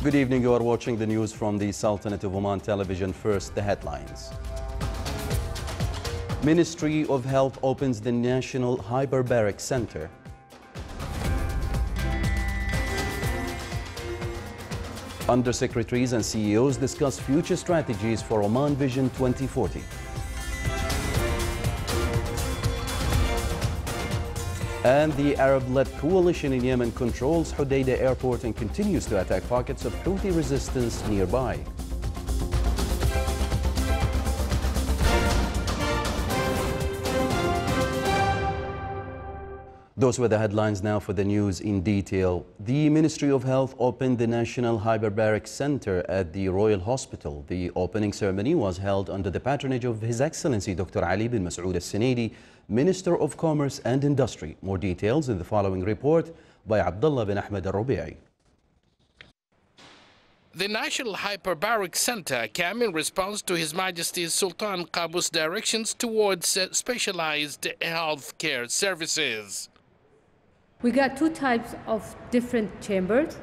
Good evening. You are watching the news from the Sultanate of Oman television. First, the headlines. Ministry of Health opens the National Hyperbaric Center. Undersecretaries and CEOs discuss future strategies for Oman Vision 2040. And the Arab-led coalition in Yemen controls Hodeidah airport and continues to attack pockets of Houthi resistance nearby. Those were the headlines. Now for the news in detail. The Ministry of Health opened the National Hyperbaric Center at the Royal Hospital. The opening ceremony was held under the patronage of His Excellency Dr. Ali bin Masoud al-Sunaidi, Minister of Commerce and Industry. More details in the following report by Abdullah bin Ahmed al-Rubi'i. The National Hyperbaric Center came in response to His Majesty's Sultan Qaboos' directions towards specialized healthcare services. We got two types of different chambers,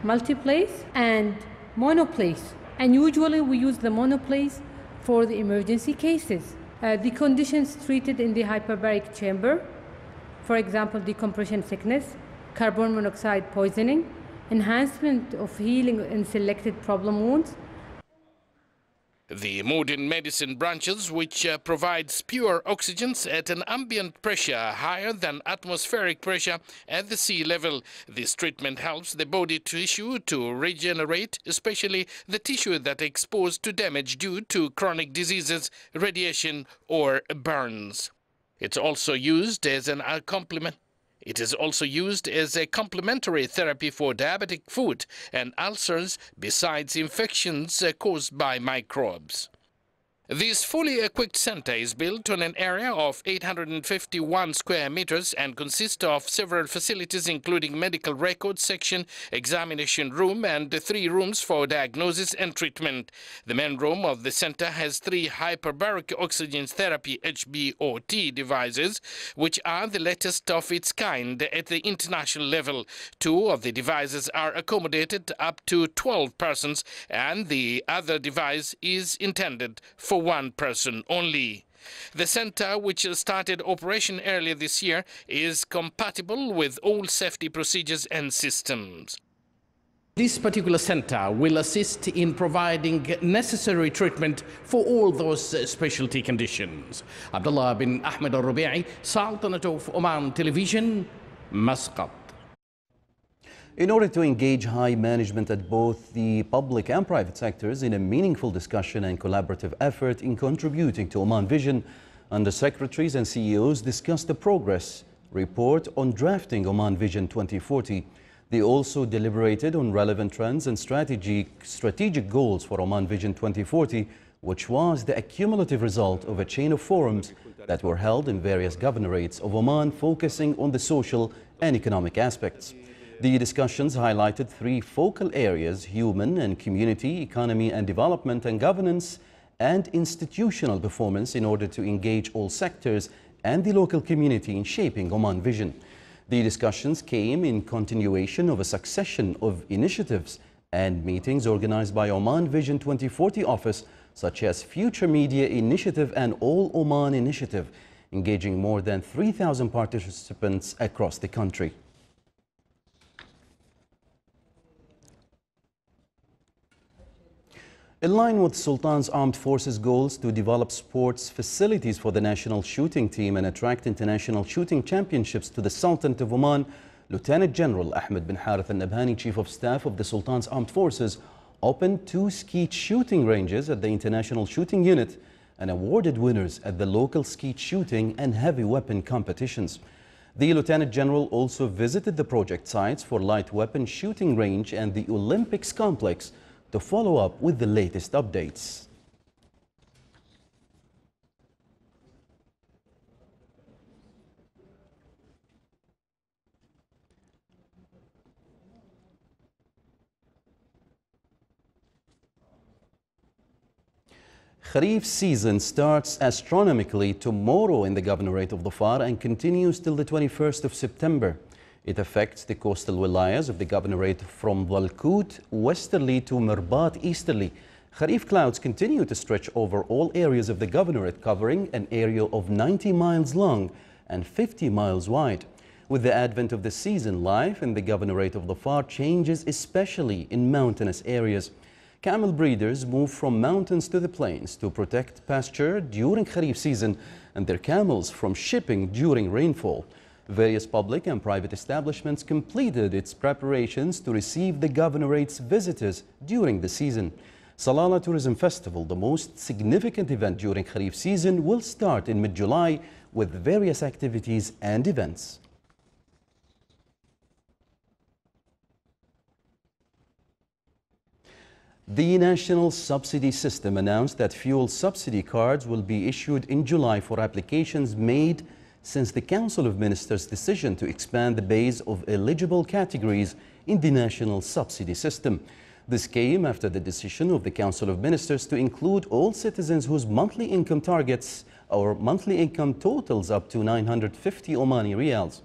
multiplace and monoplace. And usually we use the monoplace for the emergency cases. The conditions treated in the hyperbaric chamber, for example, decompression sickness, carbon monoxide poisoning, enhancement of healing in selected problem wounds. The modern medicine branches, which provides pure oxygens at an ambient pressure higher than atmospheric pressure at the sea level. This treatment helps the body tissue to regenerate, especially the tissue that is exposed to damage due to chronic diseases, radiation, or burns. It's also used as a complementary therapy for diabetic foot and ulcers, besides infections caused by microbes. This fully equipped center is built on an area of 851 square meters and consists of several facilities including medical record section, examination room and 3 rooms for diagnosis and treatment. The main room of the center has 3 hyperbaric oxygen therapy HBOT devices, which are the latest of its kind at the international level. 2 of the devices are accommodated up to 12 persons and the other device is intended for 1 person only. The center, which started operation earlier this year, is compatible with all safety procedures and systems. This particular center will assist in providing necessary treatment for all those specialty conditions. Abdullah bin Ahmed al-Rubi'i, Sultanate of Oman Television, Muscat. In order to engage high management at both the public and private sectors in a meaningful discussion and collaborative effort in contributing to Oman Vision, Undersecretaries and CEOs discussed the progress report on drafting Oman Vision 2040. They also deliberated on relevant trends and strategic goals for Oman Vision 2040, which was the accumulative result of a chain of forums that were held in various governorates of Oman, focusing on the social and economic aspects. The discussions highlighted 3 focal areas: human and community, economy and development, and governance and institutional performance, in order to engage all sectors and the local community in shaping Oman Vision. The discussions came in continuation of a succession of initiatives and meetings organized by Oman Vision 2040 office, such as Future Media Initiative and All Oman Initiative, engaging more than 3,000 participants across the country. In line with Sultan's Armed Forces goals to develop sports facilities for the national shooting team and attract international shooting championships to the Sultanate of Oman, Lieutenant General Ahmed bin Harith al-Nabhani, Chief of Staff of the Sultan's Armed Forces, opened 2 skeet shooting ranges at the International Shooting Unit and awarded winners at the local skeet shooting and heavy weapon competitions. The Lieutenant General also visited the project sites for light weapon shooting range and the Olympics complex to follow up with the latest updates. Kharif season starts astronomically tomorrow in the Governorate of Dhofar and continues till the 21st of September. It affects the coastal wilayas of the governorate from Walkut westerly to Mirbat easterly. Kharif clouds continue to stretch over all areas of the governorate, covering an area of 90 miles long and 50 miles wide. With the advent of the season, life in the governorate of Dhofar changes, especially in mountainous areas. Camel breeders move from mountains to the plains to protect pasture during Kharif season and their camels from shipping during rainfall. Various public and private establishments completed its preparations to receive the governorate's visitors during the season. Salalah Tourism Festival, the most significant event during Kharif season, will start in mid-July with various activities and events. The National Subsidy System announced that fuel subsidy cards will be issued in July for applications made since the Council of Ministers' decision to expand the base of eligible categories in the National Subsidy System. This came after the decision of the Council of Ministers to include all citizens whose monthly income targets or monthly income totals up to 950 Omani Riyals.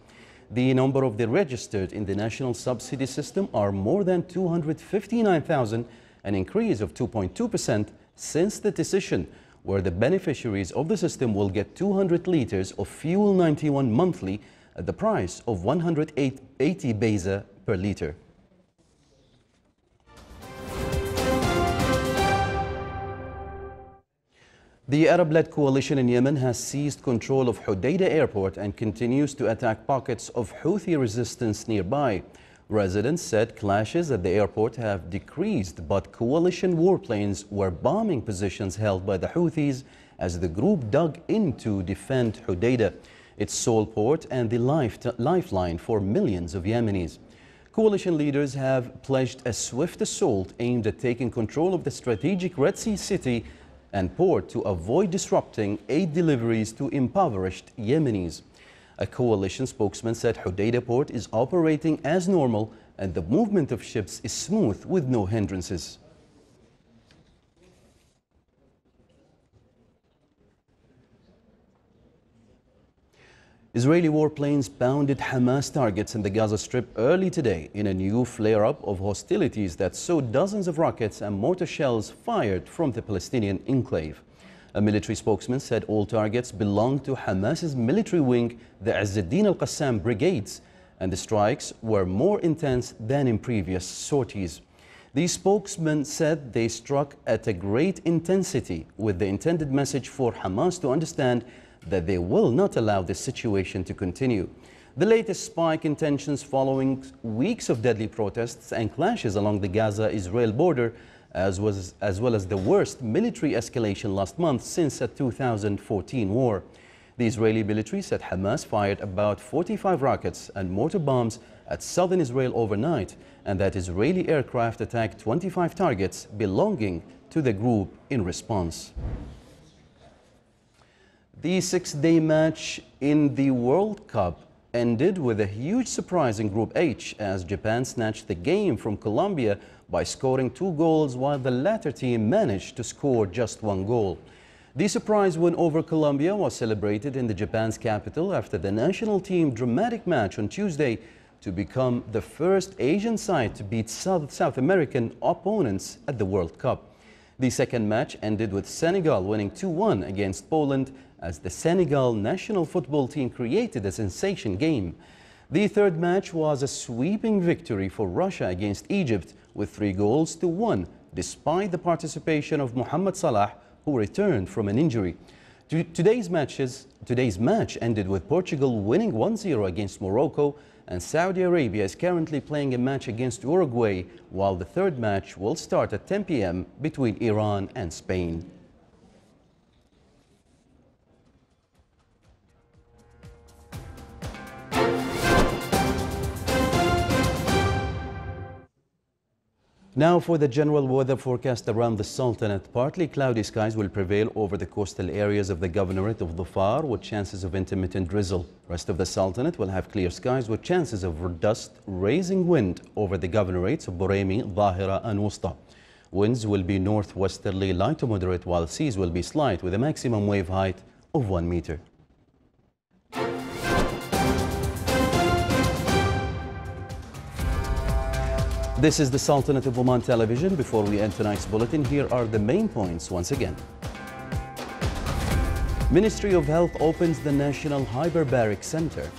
The number of the registered in the National Subsidy System are more than 259,000, an increase of 2.2% since the decision, where the beneficiaries of the system will get 200 litres of Fuel 91 monthly at the price of 180 paisa per litre. The Arab-led coalition in Yemen has seized control of Hodeidah airport and continues to attack pockets of Houthi resistance nearby. Residents said clashes at the airport have decreased, but coalition warplanes were bombing positions held by the Houthis as the group dug in to defend Hodeidah, its sole port and the lifeline for millions of Yemenis. Coalition leaders have pledged a swift assault aimed at taking control of the strategic Red Sea city and port to avoid disrupting aid deliveries to impoverished Yemenis. A coalition spokesman said Hodeidah port is operating as normal and the movement of ships is smooth with no hindrances. Israeli warplanes pounded Hamas targets in the Gaza Strip early today in a new flare-up of hostilities that saw dozens of rockets and mortar shells fired from the Palestinian enclave. A military spokesman said all targets belonged to Hamas's military wing, the Izz ad-Din al-Qassam brigades, and the strikes were more intense than in previous sorties. The spokesman said they struck at a great intensity, with the intended message for Hamas to understand that they will not allow this situation to continue. The latest spike in tensions following weeks of deadly protests and clashes along the Gaza-Israel border, as well as the worst military escalation last month since the 2014 war. The Israeli military said Hamas fired about 45 rockets and mortar bombs at southern Israel overnight, and that Israeli aircraft attacked 25 targets belonging to the group in response. The six-day match in the World Cup ended with a huge surprise in Group H as Japan snatched the game from Colombia by scoring 2 goals while the latter team managed to score just 1 goal. The surprise win over Colombia was celebrated in the Japan's capital after the national team dramatic match on Tuesday to become the first Asian side to beat South American opponents at the World Cup. The second match ended with Senegal winning 2-1 against Poland as the Senegal national football team created a sensation game. The third match was a sweeping victory for Russia against Egypt with 3-1, despite the participation of Mohamed Salah, who returned from an injury. Today's match ended with Portugal winning 1-0 against Morocco, and Saudi Arabia is currently playing a match against Uruguay, while the third match will start at 10 p.m. between Iran and Spain. Now for the general weather forecast around the Sultanate. Partly cloudy skies will prevail over the coastal areas of the Governorate of Dhofar with chances of intermittent drizzle. Rest of the Sultanate will have clear skies with chances of dust raising wind over the governorates of Buraymi, Dhahira and Wusta. Winds will be northwesterly light to moderate, while seas will be slight with a maximum wave height of 1 meter. This is the Sultanate of Oman Television. Before we end tonight's bulletin, here are the main points once again. Ministry of Health opens the National Hyperbaric Center.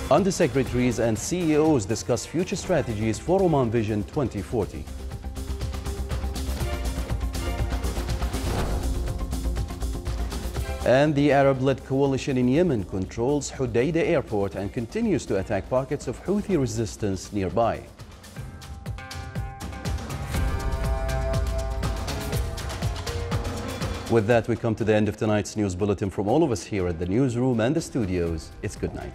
Undersecretaries and CEOs discuss future strategies for Oman Vision 2040. And the Arab-led coalition in Yemen controls Hodeidah airport and continues to attack pockets of Houthi resistance nearby. With that, we come to the end of tonight's news bulletin. From all of us here at the newsroom and the studios, it's good night.